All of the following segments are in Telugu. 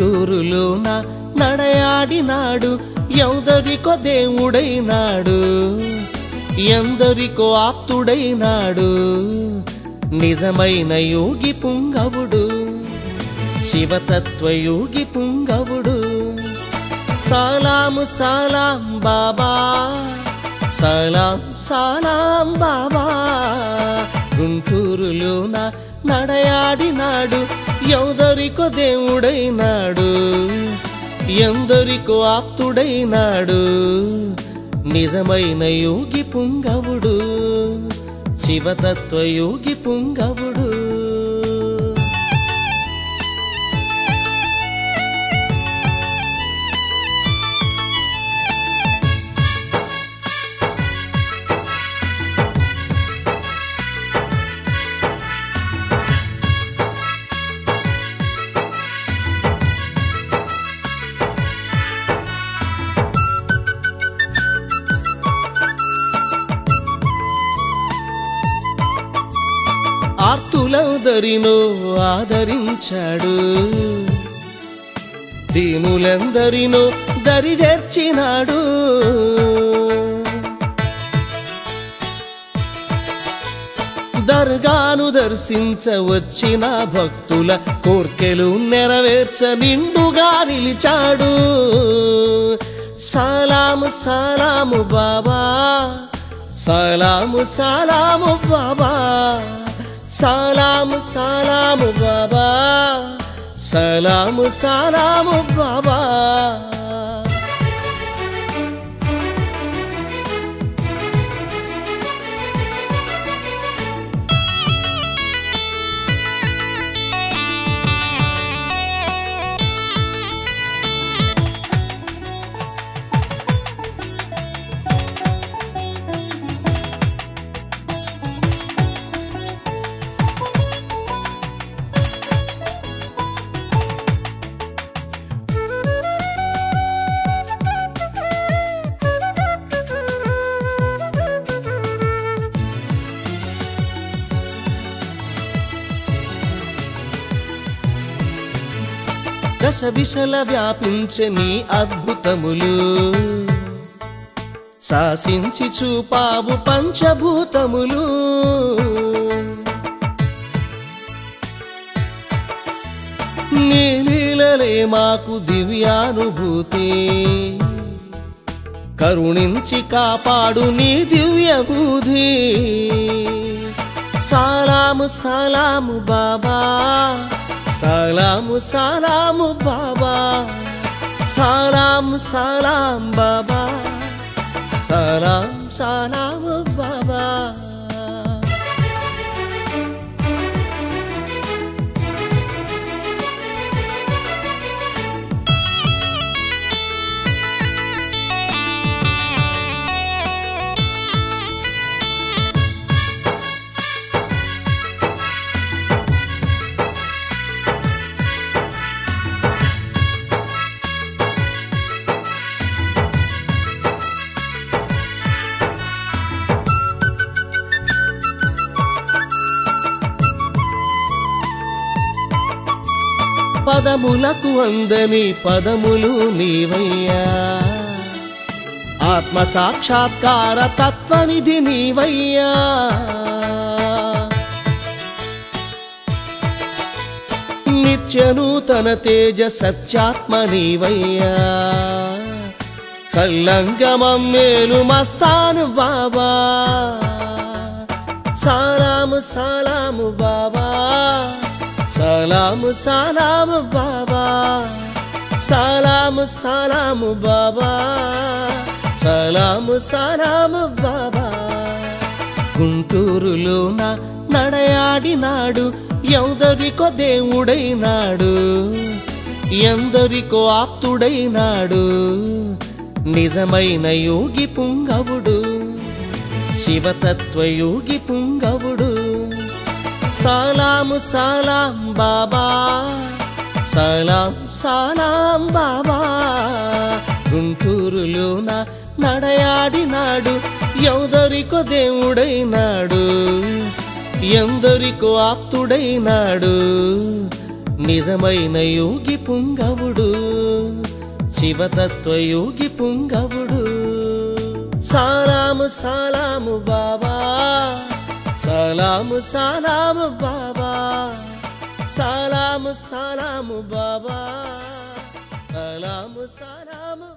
గుంటూరులోన నడయాడినాడు ఎందరికో దేవుడైనాడు ఎందరికో ఆప్తుడైనాడు నిజమైన యోగి పుంగవుడు శివతత్వయోగి పుంగవుడు సలాము సలాం బాబా సలాం సలాం బాబా గుంటూరులోన నడయాడినాడు ఎందరికో దేవుడైనాడు ఎందరికో ఆప్తుడైనాడు నిజమైన యోగి పుంగవుడు శివతత్వయోగి పుంగవుడు ఆర్తులందరినో ఆదరించాడు దీనులందరినో దరి చేర్చినాడు దర్గాను దర్శించ వచ్చిన భక్తుల కోర్కెలు నెరవేర్చ నిండుగా నిలిచాడు సలాము సలాము బాబా సలాము సలాము బాబా సలాము సలాము బాబా సలాము సలాము బాబా దశ దిశల వ్యాపించే నీ అద్భుతములు శాసించి చూపావు పంచభూతములు నీ లీలలే మాకు దివ్యానుభూతి కరుణించి కాపాడు నీ దివ్య బుద్ధి సలాము సలాము బాబా సలాము సలాము బాబా సలాము సలాం బాబా సలాం సలాము బాబా పదములకు అందని పదములు నీవయ్యా ఆత్మ సాక్షాత్కార తత్వనిధి నీవయ్యా నిత్య నూతన తేజ సత్యాత్మ నీవయ్యా చల్లంగమం మేలు మస్తాను బాబా సలాము సలాము బాబా సలాము సలాము బాబా సలాము సలాము బాబా సలాము సలాము బాబా గుంటూరులోన నడయాడినాడు ఎందరికో దేవుడైనాడు ఎందరికో ఆప్తుడైనాడు నిజమైన యోగి పుంగవుడు శివతత్వయోగి పుంగవుడు సలాము సలాం బాబా సలాం సలాం బాబా గుంటూరులోన నడయాడినాడు ఎందరికో దేవుడైనాడు ఎందరికో ఆప్తుడైనాడు నిజమైన యోగి పుంగవుడు శివతత్వ యోగి పుంగవుడు సలాము సలాము బాబా సలాము సలాము బాబా సలాము సలాము బాబా సలాము సలాము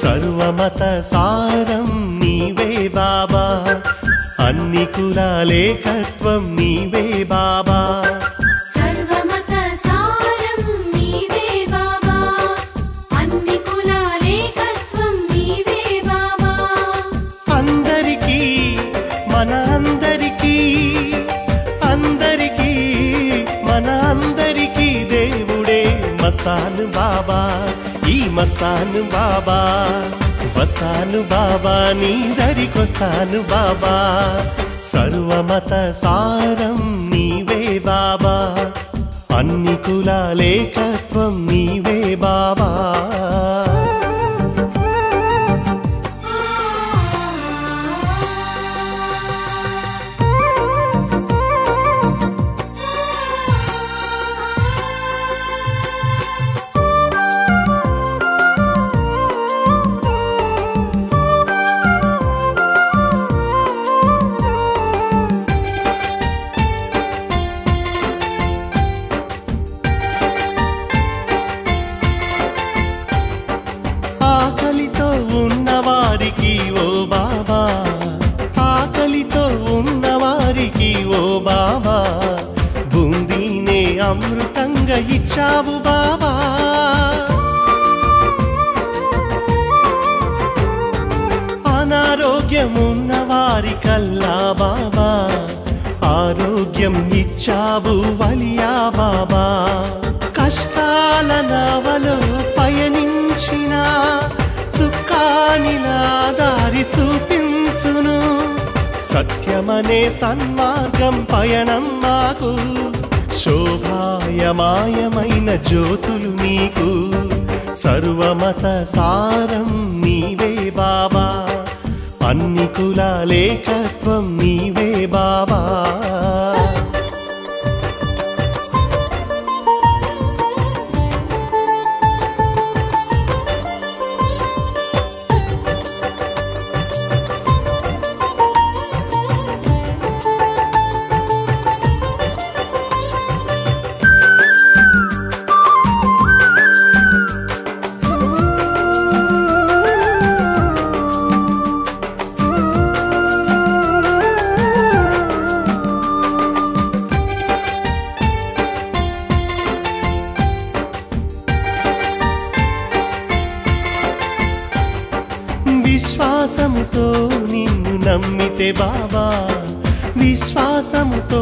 సర్వమత సారం నీవే బాబా అన్ని కులాలేకత్వం నీవే బాబా సర్వమత సారం నీవే బాబా అన్ని కులాలేకత్వం నీవే బాబా అందరికీ మన అందరికీ అందరికీ మన అందరికీ దేవుడే మస్తాను బాబా ఈ మస్తాను బాబా వస్తాను బాబా నీ దరికొస్తాను బాబా సర్వమత సారం నీవే బాబా అన్ని కులాలేకత్వం నీవే బాబా ఆకలితో ఉన్నవారికి ఓ బాబా ఆకలితో ఉన్నవారికి ఓ బాబా బూందీనే అమృతంగా ఇచ్చావు బాబా అనారోగ్యం ఉన్నవారికల్లా బాబా ఆరోగ్యం ఇచ్చావు వలియా బాబా కష్టాల నావలో పయనించిన సుఖానిలా దారి చూపించును సత్యమనే సన్మార్గం పయనం మాకు శోభాయమాయమైన జ్యోతులు నీకు సర్వమత సారం నీవే బాబా అన్ని కులాలేకత్వం నీవే బాబా విశ్వాసముతో నిన్ను నమ్మితే బాబా విశ్వాసముతో